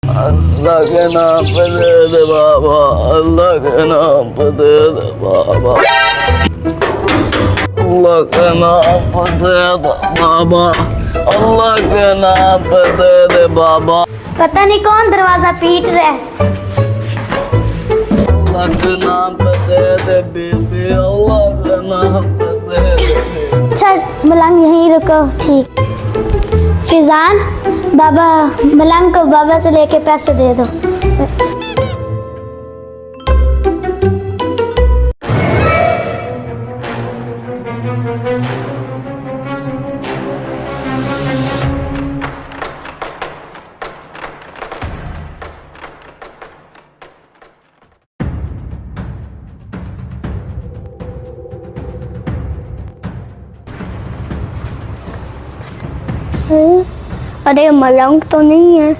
अल्लाह के नाम पे दे दे बाबा, अल्लाह के नाम पे दे दे बाबा, अल्लाह के नाम पे दे दे बाबा, अल्लाह के नाम पे दे दे बाबा। पता नहीं कौन दरवाजा पीट रहा है। अल्लाह के नाम पे दे दे बेबी, अल्लाह के नाम पे दे दे। छठ मलंग यहीं रुको, ठीक। फिजान, बाबा मलंग को बाबा से लेके पैसे दे दो। अरे मलंग तो नहीं है।